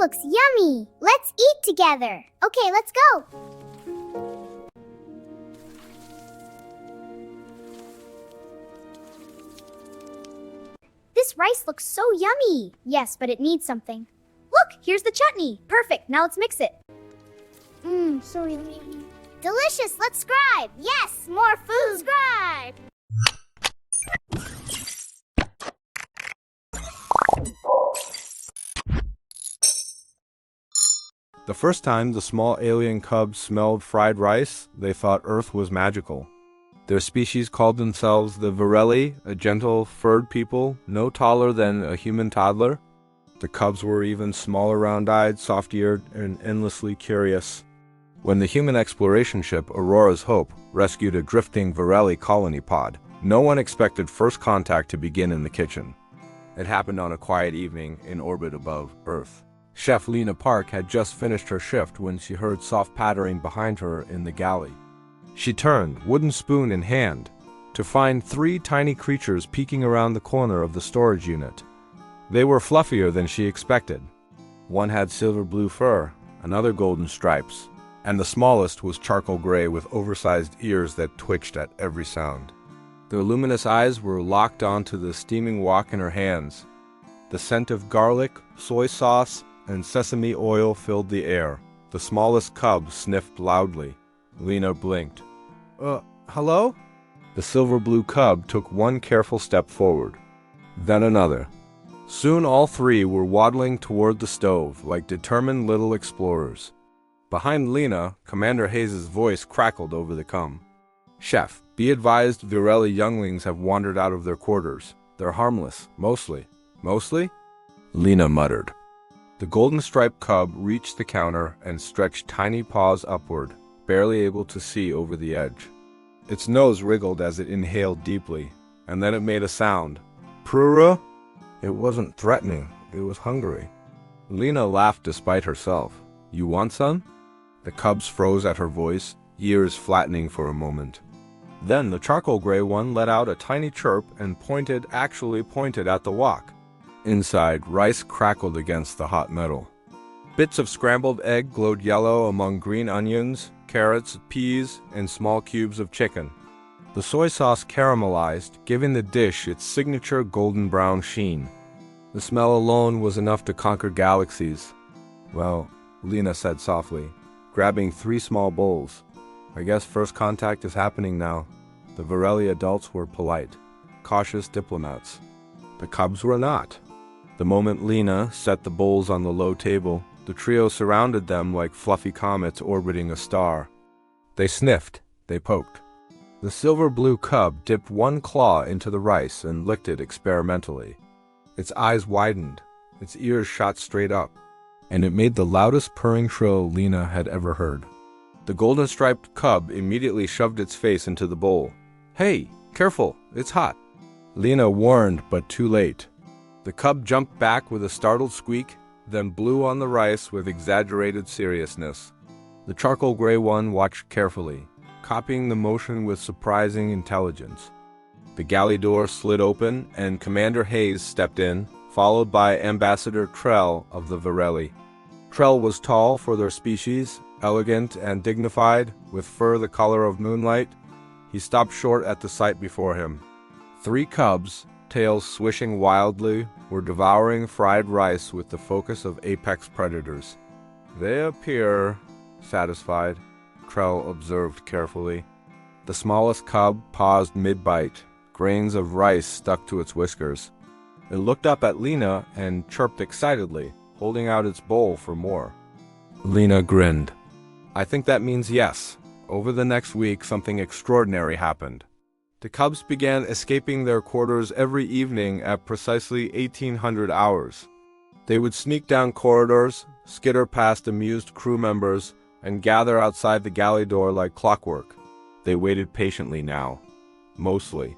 looks yummy. Let's eat together. Okay, let's go. This rice looks so yummy. Yes, but it needs something. Look, here's the chutney. Perfect. Now let's mix it. So yummy. Delicious. Let's scribe. Yes, more food. Scribe. The first time the small alien cubs smelled fried rice, they thought Earth was magical. Their species called themselves the Virelli, a gentle, furred people, no taller than a human toddler. The cubs were even smaller, round-eyed, soft-eared, and endlessly curious. When the human exploration ship Aurora's Hope rescued a drifting Virelli colony pod, no one expected first contact to begin in the kitchen. It happened on a quiet evening in orbit above Earth. Chef Lena Park had just finished her shift when she heard soft pattering behind her in the galley. She turned, wooden spoon in hand, to find 3 tiny creatures peeking around the corner of the storage unit. They were fluffier than she expected. One had silver blue fur, another golden stripes, and the smallest was charcoal gray with oversized ears that twitched at every sound. Their luminous eyes were locked onto the steaming wok in her hands. The scent of garlic, soy sauce, and sesame oil filled the air. The smallest cub sniffed loudly. Lena blinked. Hello? The silver-blue cub took one careful step forward, then another. Soon all 3 were waddling toward the stove like determined little explorers. Behind Lena, Commander Hayes' voice crackled over the cum. Chef, be advised Virelli younglings have wandered out of their quarters. They're harmless, mostly. Mostly? Lena muttered. The golden-striped cub reached the counter and stretched tiny paws upward, barely able to see over the edge. Its nose wriggled as it inhaled deeply, and then it made a sound. Prura? It wasn't threatening, it was hungry. Lena laughed despite herself. You want some? The cubs froze at her voice, ears flattening for a moment. Then the charcoal gray one let out a tiny chirp and actually pointed at the wok. Inside, rice crackled against the hot metal. Bits of scrambled egg glowed yellow among green onions, carrots, peas, and small cubes of chicken. The soy sauce caramelized, giving the dish its signature golden brown sheen. The smell alone was enough to conquer galaxies. Well, Lena said softly, grabbing 3 small bowls. I guess first contact is happening now. The Virelli adults were polite, cautious diplomats. The cubs were not. The moment Lena set the bowls on the low table, the trio surrounded them like fluffy comets orbiting a star. They sniffed, they poked. The silver-blue cub dipped one claw into the rice and licked it experimentally. Its eyes widened, its ears shot straight up, and it made the loudest purring trill Lena had ever heard. The golden-striped cub immediately shoved its face into the bowl. Hey, careful, it's hot. Lena warned, but too late. The cub jumped back with a startled squeak, then blew on the rice with exaggerated seriousness. The charcoal gray one watched carefully, copying the motion with surprising intelligence. The galley door slid open, and Commander Hayes stepped in, followed by Ambassador Trell of the Virelli. Trell was tall for their species, elegant and dignified, with fur the color of moonlight. He stopped short at the sight before him. 3 cubs, tails swishing wildly, were devouring fried rice with the focus of apex predators. They appear satisfied, Trell observed carefully. The smallest cub paused mid-bite, grains of rice stuck to its whiskers. It looked up at Lena and chirped excitedly, holding out its bowl for more. Lena grinned. I think that means yes. Over the next week, something extraordinary happened. The cubs began escaping their quarters every evening at precisely 1800 hours. They would sneak down corridors, skitter past amused crew members, and gather outside the galley door like clockwork. They waited patiently now. Mostly.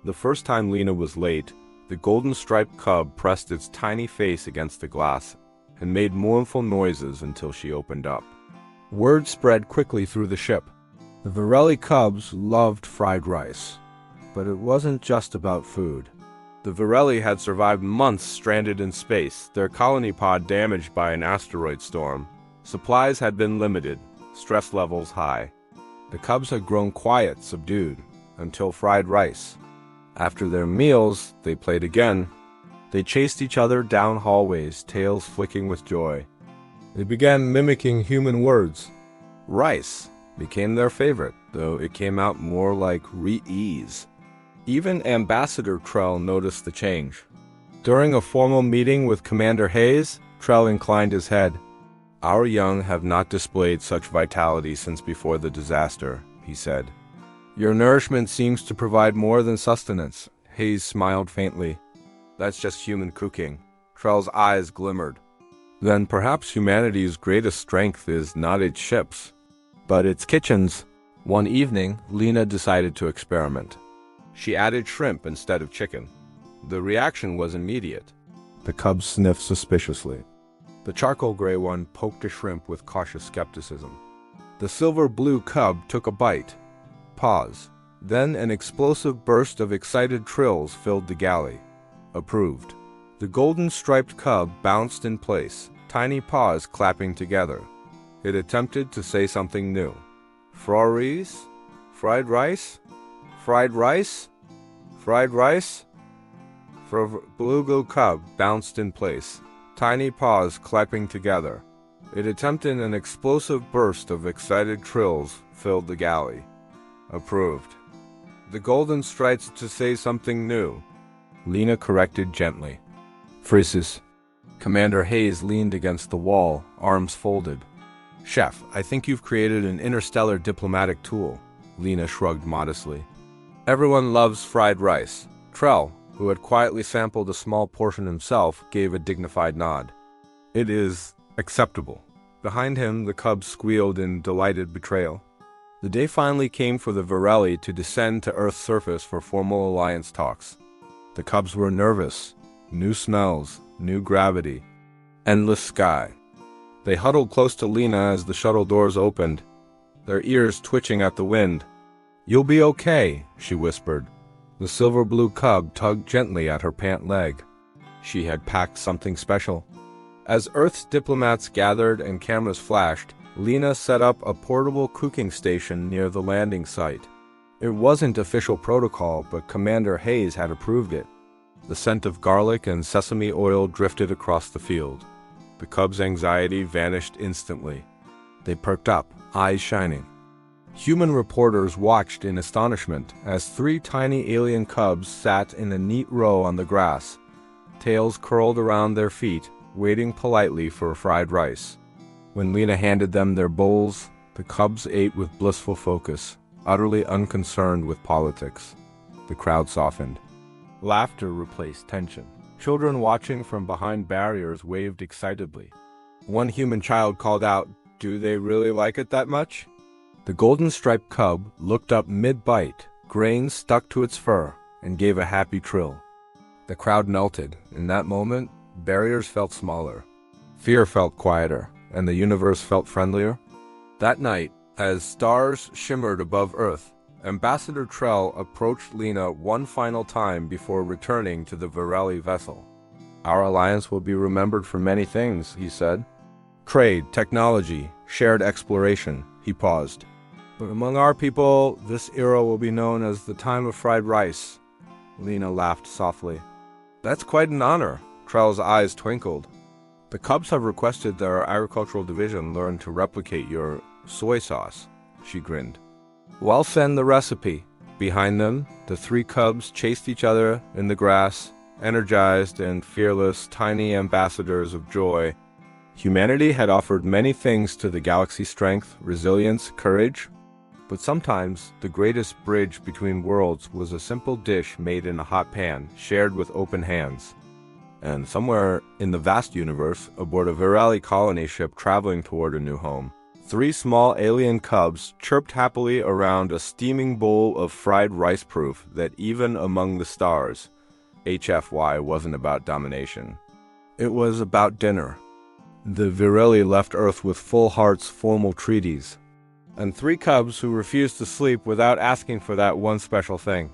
The first time Lena was late, the golden-striped cub pressed its tiny face against the glass and made mournful noises until she opened up. Word spread quickly through the ship. The Virelli cubs loved fried rice. But it wasn't just about food. The The Virelli had survived months stranded in space, their colony pod damaged by an asteroid storm. Supplies had been limited, stress levels high. The cubs had grown quiet, subdued, until fried rice. After their meals, they played again. They chased each other down hallways, tails flicking with joy. They began mimicking human words. Rice became their favorite, though it came out more like re-ease. Even Ambassador Trell noticed the change. During a formal meeting with Commander Hayes, Trell inclined his head. "Our young have not displayed such vitality since before the disaster," he said. "Your nourishment seems to provide more than sustenance." Hayes smiled faintly. "That's just human cooking." Trell's eyes glimmered. "Then perhaps humanity's greatest strength is not its ships, but its kitchens." One evening, Lena decided to experiment. She added shrimp instead of chicken. The reaction was immediate. The cubs sniffed suspiciously. The charcoal gray one poked a shrimp with cautious skepticism. The silver-blue cub took a bite. Pause. Then an explosive burst of excited trills filled the galley. Approved. The golden-striped cub bounced in place, tiny paws clapping together. It attempted to say something new. "Frories? Fried rice? Fried rice? Fried rice?" Blue cub bounced in place, tiny paws clapping together. It attempted an explosive burst of excited trills filled the galley. Approved. The golden stripes to say something new. Lena corrected gently. "Frises." Commander Hayes leaned against the wall, arms folded. "Chef, I think you've created an interstellar diplomatic tool." Lena shrugged modestly. "Everyone loves fried rice." Trell, who had quietly sampled a small portion himself, gave a dignified nod. "It is acceptable." Behind him, the cubs squealed in delighted betrayal. The day finally came for the Virelli to descend to Earth's surface for formal alliance talks. The cubs were nervous. New smells, new gravity, endless sky. They huddled close to Lena as the shuttle doors opened, their ears twitching at the wind. "You'll be okay," she whispered. The silver-blue cub tugged gently at her pant leg. She had packed something special. As Earth's diplomats gathered and cameras flashed, Lena set up a portable cooking station near the landing site. It wasn't official protocol, but Commander Hayes had approved it. The scent of garlic and sesame oil drifted across the field. The cubs' anxiety vanished instantly. They perked up, eyes shining. Human reporters watched in astonishment as 3 tiny alien cubs sat in a neat row on the grass, tails curled around their feet, waiting politely for fried rice. When Lena handed them their bowls, the cubs ate with blissful focus, utterly unconcerned with politics. The crowd softened. Laughter replaced tension. Children watching from behind barriers waved excitedly. One human child called out, "Do they really like it that much?" The golden-striped cub looked up mid-bite, grains stuck to its fur, and gave a happy trill. The crowd melted. In that moment, barriers felt smaller. Fear felt quieter, and the universe felt friendlier. That night, as stars shimmered above Earth, Ambassador Trell approached Lena one final time before returning to the Virelli vessel. "Our alliance will be remembered for many things," he said. "Trade, technology, shared exploration." He paused. "But among our people, this era will be known as the time of fried rice." Lena laughed softly. "That's quite an honor." Trell's eyes twinkled. "The cubs have requested that our agricultural division learn to replicate your soy sauce." She grinned. "Well, send the recipe." Behind them, the 3 cubs chased each other in the grass, energized and fearless, tiny ambassadors of joy. Humanity had offered many things to the galaxy's strength, resilience, courage. But sometimes the greatest bridge between worlds was a simple dish made in a hot pan, shared with open hands. And somewhere in the vast universe, aboard a Virelli colony ship traveling toward a new home, 3 small alien cubs chirped happily around a steaming bowl of fried rice, proof that even among the stars, HFY wasn't about domination. It was about dinner. The Virelli left Earth with full hearts, formal treaties, and 3 cubs who refused to sleep without asking for that one special thing.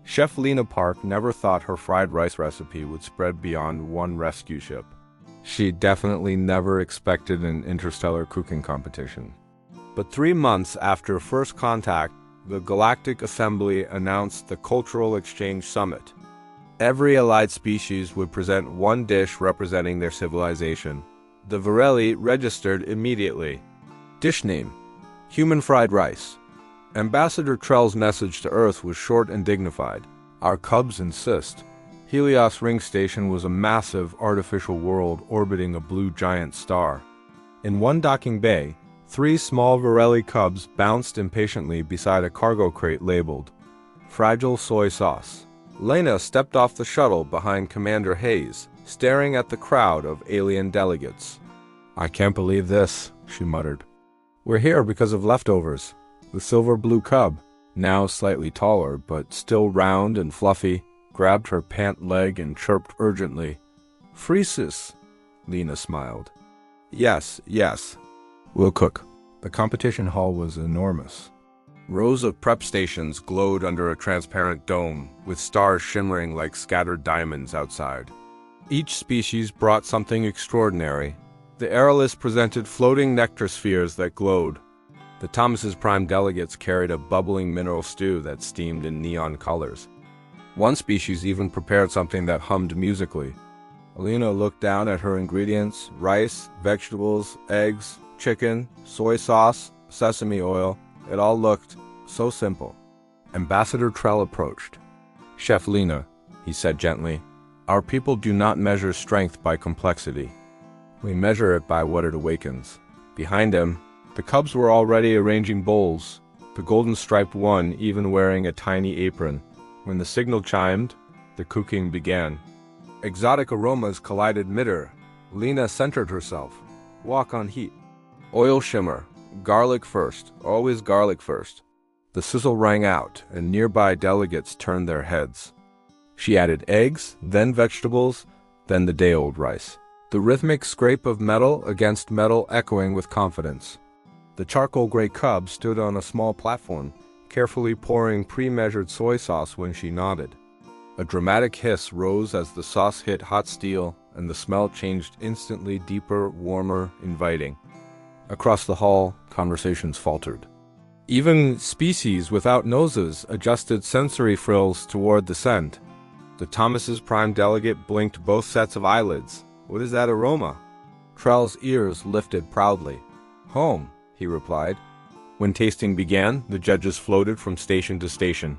Chef Lena Park never thought her fried rice recipe would spread beyond one rescue ship. She definitely never expected an interstellar cooking competition. But 3 months after first contact, the Galactic Assembly announced the Cultural Exchange Summit. Every allied species would present one dish representing their civilization. The Varelli registered immediately. Dish name: human fried rice. Ambassador Trell's message to Earth was short and dignified. Our cubs insist. Helios Ring Station was a massive artificial world orbiting a blue giant star. In one docking bay, 3 small Varelli cubs bounced impatiently beside a cargo crate labeled Fragile Soy Sauce. Lena stepped off the shuttle behind Commander Hayes, staring at the crowd of alien delegates. "I can't believe this," she muttered. "We're here because of leftovers." The silver blue cub, now slightly taller but still round and fluffy, grabbed her pant leg and chirped urgently. "Freesis," Lena smiled. Yes, we'll cook." The competition hall was enormous. Rows of prep stations glowed under a transparent dome, with stars shimmering like scattered diamonds outside. Each species brought something extraordinary. The Aerolus presented floating nectar spheres that glowed. The Thomas's Prime delegates carried a bubbling mineral stew that steamed in neon colors. One species even prepared something that hummed musically. Alina looked down at her ingredients: rice, vegetables, eggs, chicken, soy sauce, sesame oil. It all looked so simple. Ambassador Trell approached. "Chef Lena," he said gently, "our people do not measure strength by complexity. We measure it by what it awakens." Behind him, the cubs were already arranging bowls, the golden-striped one even wearing a tiny apron. When the signal chimed, the cooking began. Exotic aromas collided mid-air. Lena centered herself. Walk on heat. Oil shimmer. Garlic first. Always garlic first. The sizzle rang out, and nearby delegates turned their heads. She added eggs, then vegetables, then the day-old rice. The rhythmic scrape of metal against metal echoing with confidence. The charcoal gray cub stood on a small platform, carefully pouring pre-measured soy sauce when she nodded. A dramatic hiss rose as the sauce hit hot steel, and the smell changed instantly, deeper, warmer, inviting. Across the hall, conversations faltered. Even species without noses adjusted sensory frills toward the scent. The Thomas's Prime delegate blinked both sets of eyelids. "What is that aroma?" Trell's ears lifted proudly. "Home," he replied. When tasting began, the judges floated from station to station.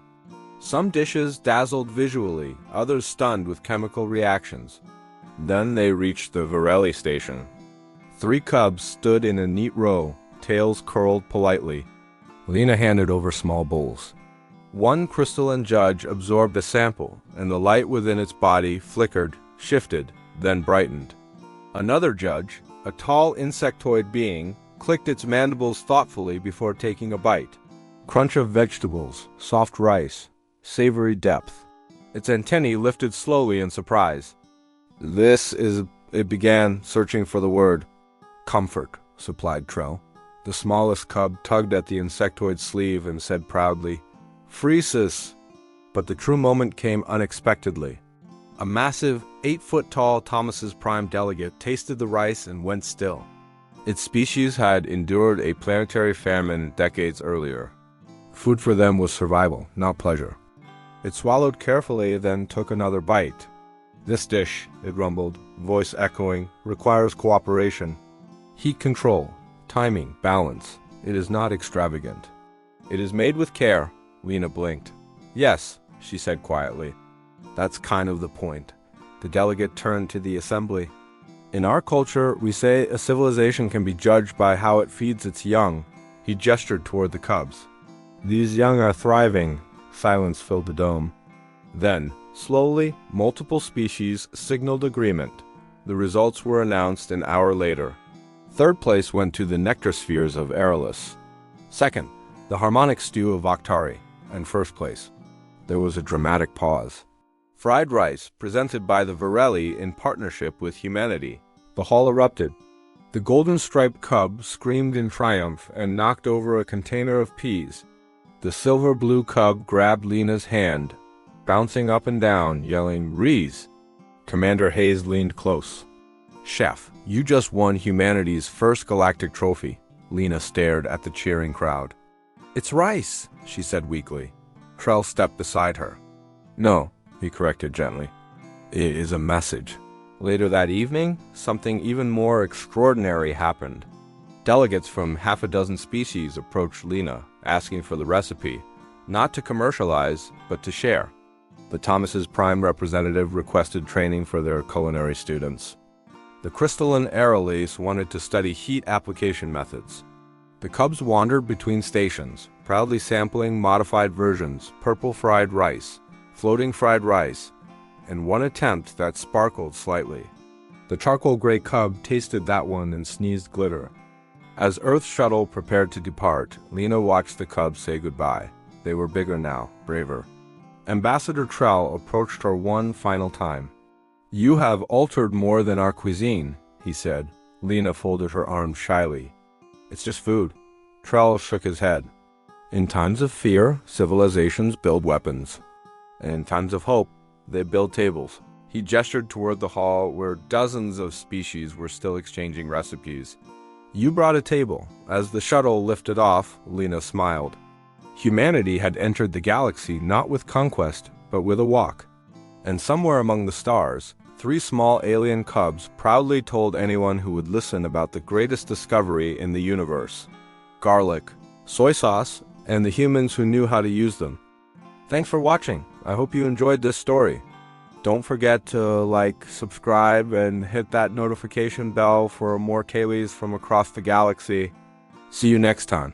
Some dishes dazzled visually, others stunned with chemical reactions. Then they reached the Varelli station. 3 cubs stood in a neat row, tails curled politely. Lena handed over small bowls. One crystalline judge absorbed a sample, and the light within its body flickered, shifted, then brightened. Another judge, a tall insectoid being, clicked its mandibles thoughtfully before taking a bite. Crunch of vegetables, soft rice, savory depth. Its antennae lifted slowly in surprise. It began, searching for the word. "Comfort," supplied Trell. The smallest cub tugged at the insectoid's sleeve and said proudly, "Freesis." But the true moment came unexpectedly. A massive, 8-foot-tall Thomas's Prime delegate tasted the rice and went still. Its species had endured a planetary famine decades earlier. Food for them was survival, not pleasure. It swallowed carefully, then took another bite. "This dish," it rumbled, voice echoing, "requires cooperation. Heat control, timing, balance. It is not extravagant. It is made with care." Lena blinked. "Yes," she said quietly. "That's kind of the point." The delegate turned to the assembly. "In our culture, we say a civilization can be judged by how it feeds its young." He gestured toward the cubs. "These young are thriving." Silence filled the dome. Then, slowly, multiple species signaled agreement. The results were announced an hour later. 3rd place went to the nectar spheres of Aerolus. 2nd, the harmonic stew of Octari. And 1st place. There was a dramatic pause. Fried rice, presented by the Varelli in partnership with humanity. The hall erupted. The golden-striped cub screamed in triumph and knocked over a container of peas. The silver-blue cub grabbed Lena's hand. bouncing up and down, yelling, "Reese!" Commander Hayes leaned close. "Chef, you just won humanity's first galactic trophy." Lena stared at the cheering crowd. "It's rice," she said weakly. Trell stepped beside her. "No," he corrected gently. "It is a message." Later that evening, something even more extraordinary happened. Delegates from half a dozen species approached Lena, asking for the recipe, not to commercialize, but to share. The Thomas's Prime representative requested training for their culinary students. The crystalline Aerolase wanted to study heat application methods. The Cubs wandered between stations, proudly sampling modified versions, purple fried rice, floating fried rice, and one attempt that sparkled slightly. The charcoal gray cub tasted that one and sneezed glitter. As Earth's shuttle prepared to depart, Lena watched the cubs say goodbye. They were bigger now, braver. Ambassador Trell approached her one final time. "You have altered more than our cuisine," he said. Lena folded her arms shyly. "It's just food." Trell shook his head. "In times of fear, civilizations build weapons. And in times of hope, they build tables." He gestured toward the hall where dozens of species were still exchanging recipes. "You brought a table." As the shuttle lifted off, Lena smiled. Humanity had entered the galaxy not with conquest, but with a walk. And somewhere among the stars, 3 small alien cubs proudly told anyone who would listen about the greatest discovery in the universe: garlic, soy sauce, and the humans who knew how to use them. Thanks for watching. I hope you enjoyed this story. Don't forget to like, subscribe, and hit that notification bell for more Kayleys from across the galaxy. See you next time.